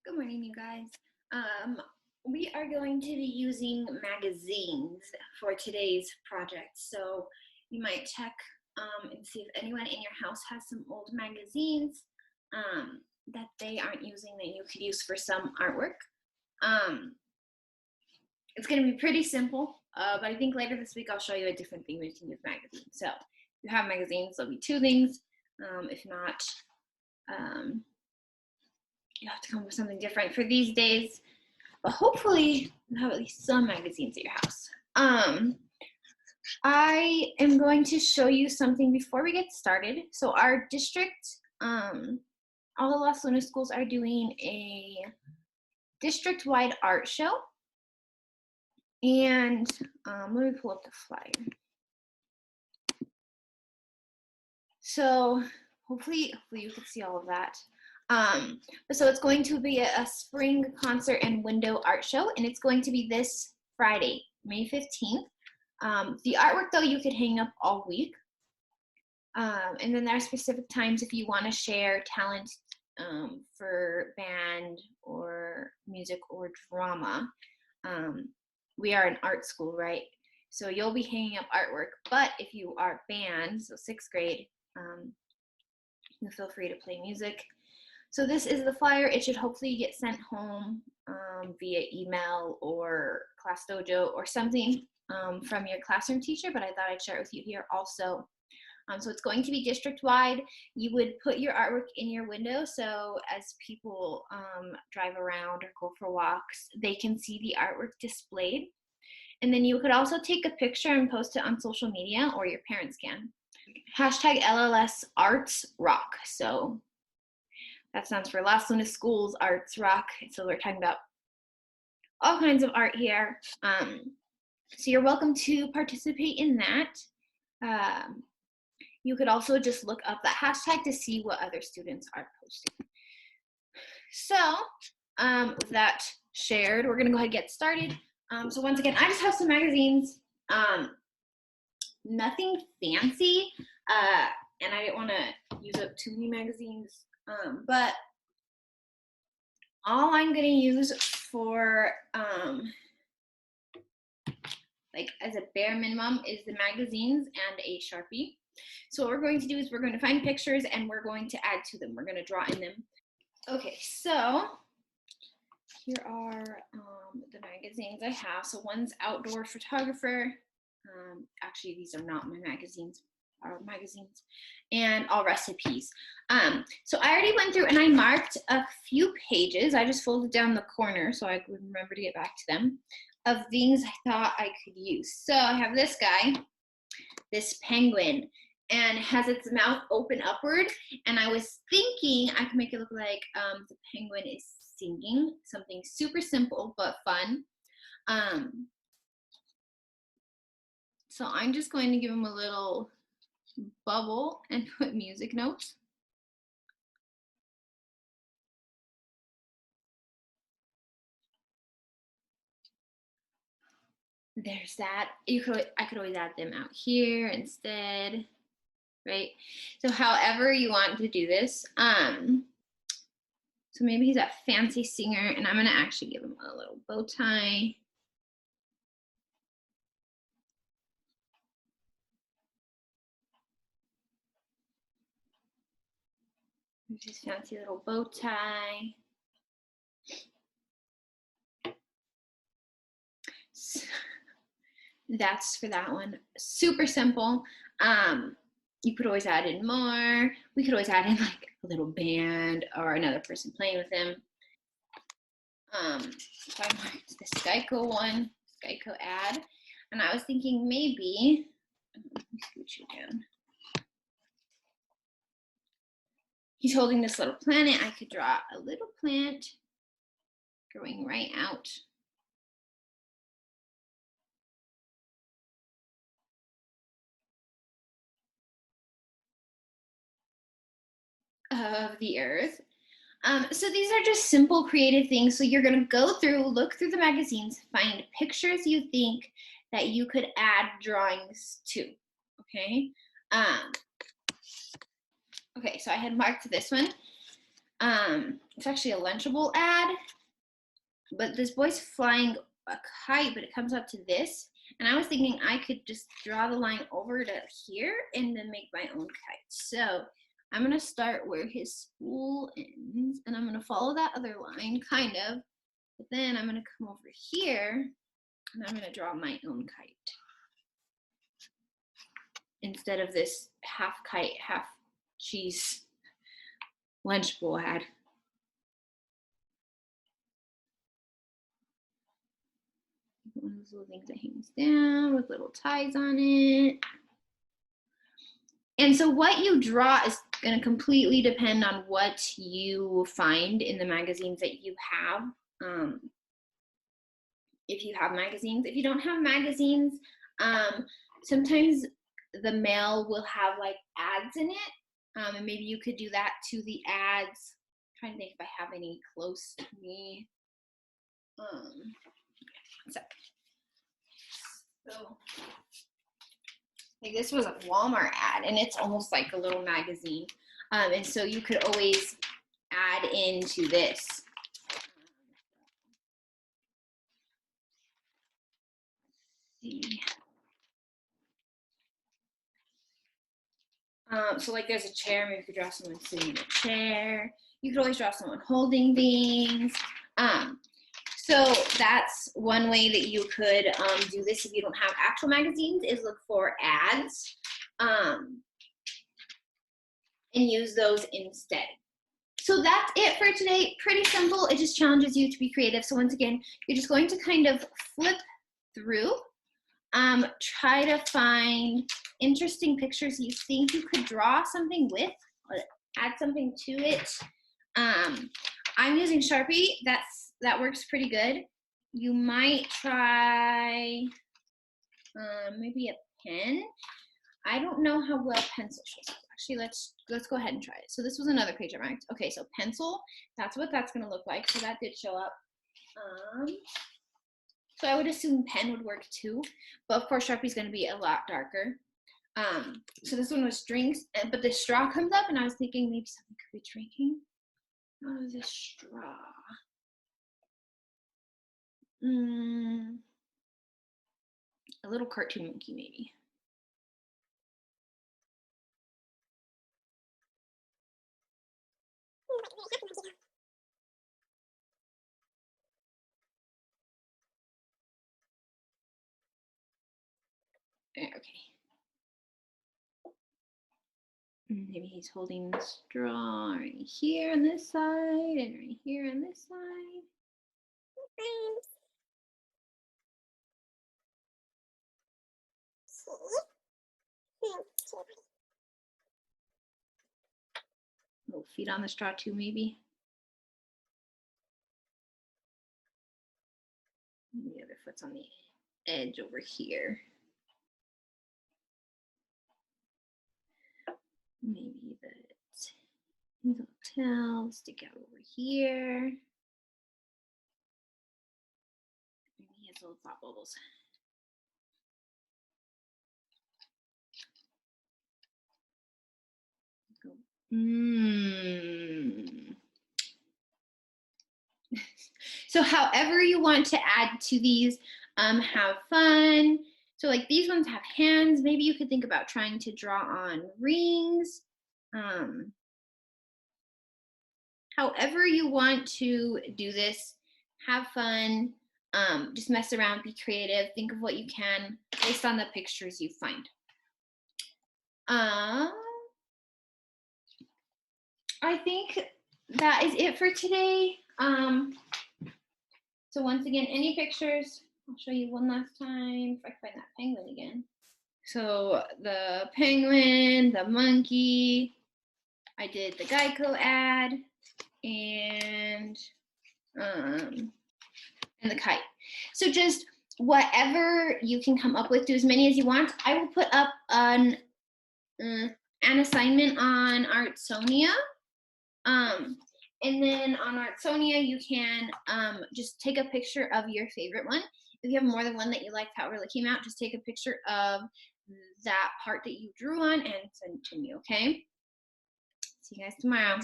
Good morning, you guys. We are going to be using magazines for today's project. So you might check and see if anyone in your house has some old magazines that they aren't using that you could use for some artwork. It's going to be pretty simple, but I think later this week I'll show you a different thing we can use magazines. So if you have magazines, there'll be two things. If not, you have to come up with something different for these days, but hopefully you have at least some magazines at your house. I am going to show you something before we get started. So our district, all the Las Lunas schools are doing a district-wide art show. And let me pull up the flyer. So hopefully you can see all of that. So it's going to be a spring concert and window art show, and it's going to be this Friday, May 15th. The artwork, though, you could hang up all week. And then there are specific times if you want to share talent for band or music or drama. We are an art school, right? So you'll be hanging up artwork, but if you are band, so 6th grade, you feel free to play music. So this is the flyer. It should hopefully get sent home via email or Class Dojo or something from your classroom teacher, but I thought I'd share it with you here also. So it's going to be district-wide. You would put your artwork in your window, so as people drive around or go for walks, they can see the artwork displayed. And then you could also take a picture and post it on social media, or your parents can. Hashtag LLS Arts Rock. So that stands for Las Lunas Schools Arts Rock. So we're talking about all kinds of art here. So you're welcome to participate in that. You could also just look up that hashtag to see what other students are posting. So with that shared, we're gonna go ahead and get started. So once again, I just have some magazines, nothing fancy, and I didn't wanna use up too many magazines, but all I'm gonna use for like as a bare minimum is the magazines and a Sharpie. So what we're going to do is we're going to find pictures and we're going to add to them. We're going to draw in them. Okay, so here are the magazines I have. So one's Outdoor Photographer. Actually, these are not my magazines. And All Recipes. So I already went through and I marked a few pages. I just folded down the corner so I would remember to get back to them, of things I thought I could use. So I have this guy, this penguin, and has its mouth open upward, and I was thinking I could make it look like the penguin is singing, something super simple but fun. So I'm just going to give him a little bubble and put music notes. There's that. I could always add them out here instead, right? So however you want to do this. So maybe he's a fancy singer, and I'm gonna actually give him a little bow tie. There's his fancy little bow tie. So that's for that one. Super simple. You could always add in more. We could always add in like a little band or another person playing with him. So I marked the Skyco one, Skyco ad, and I was thinking maybe, let me scooch you down. He's holding this little planet. I could draw a little plant growing right out. Of the earth. So these are just simple creative things. So you're gonna go through, look through the magazines, find pictures you think that you could add drawings to, okay? Okay, so I had marked this one. It's actually a Lunchable ad, but this boy's flying a kite, but it comes up to this. And I was thinking I could just draw the line over to here and then make my own kite. So I'm gonna start where his spool ends, and I'm gonna follow that other line, kind of, but then I'm gonna come over here and I'm gonna draw my own kite instead of this half kite, half cheese Lunchable ad. One of those little things that hangs down with little ties on it. And so what you draw is going to completely depend on what you find in the magazines that you have. If you have magazines. If you don't have magazines, sometimes the mail will have like ads in it. And maybe you could do that to the ads. I'm trying to think if I have any close to me. So like this was a Walmart ad, and it's almost like a little magazine. And so you could always add into this. Let's see. So like there's a chair, maybe you could draw someone sitting in a chair. You could always draw someone holding things. So that's one way that you could do this if you don't have actual magazines, is look for ads and use those instead. So that's it for today. Pretty simple. It just challenges you to be creative. So once again, you're just going to kind of flip through. Try to find interesting pictures you think you could draw something with, or add something to it. I'm using Sharpie. That works pretty good. You might try maybe a pen. I don't know how well pencil shows up. Actually, let's go ahead and try it. So this was another page I marked. Okay, so pencil, that's what that's gonna look like. So that did show up. So I would assume pen would work too, but of course Sharpie is gonna be a lot darker. So this one was drinks, but the straw comes up, and I was thinking maybe something could be drinking. What is this straw? A little cartoon monkey, maybe. Okay. Maybe he's holding the straw right here on this side and right here on this side. Little feet on the straw too, maybe. The other foot's on the edge over here. Maybe that these little tails stick out over here. Maybe he has little thought bubbles. So however you want to add to these, have fun. So like these ones have hands. Maybe you could think about trying to draw on rings. However you want to do this, have fun. Just mess around, be creative, think of what you can based on the pictures you find. I think that is it for today. So once again, any pictures, I'll show you one last time if I find that penguin again. So the penguin, the monkey, I did the Geico ad, and the kite. So just whatever you can come up with, do as many as you want. I will put up an assignment on Artsonia. And then on Artsonia, you can just take a picture of your favorite one. If you have more than one that you liked how it really came out, just take a picture of that part that you drew on and send it to me, okay? See you guys tomorrow.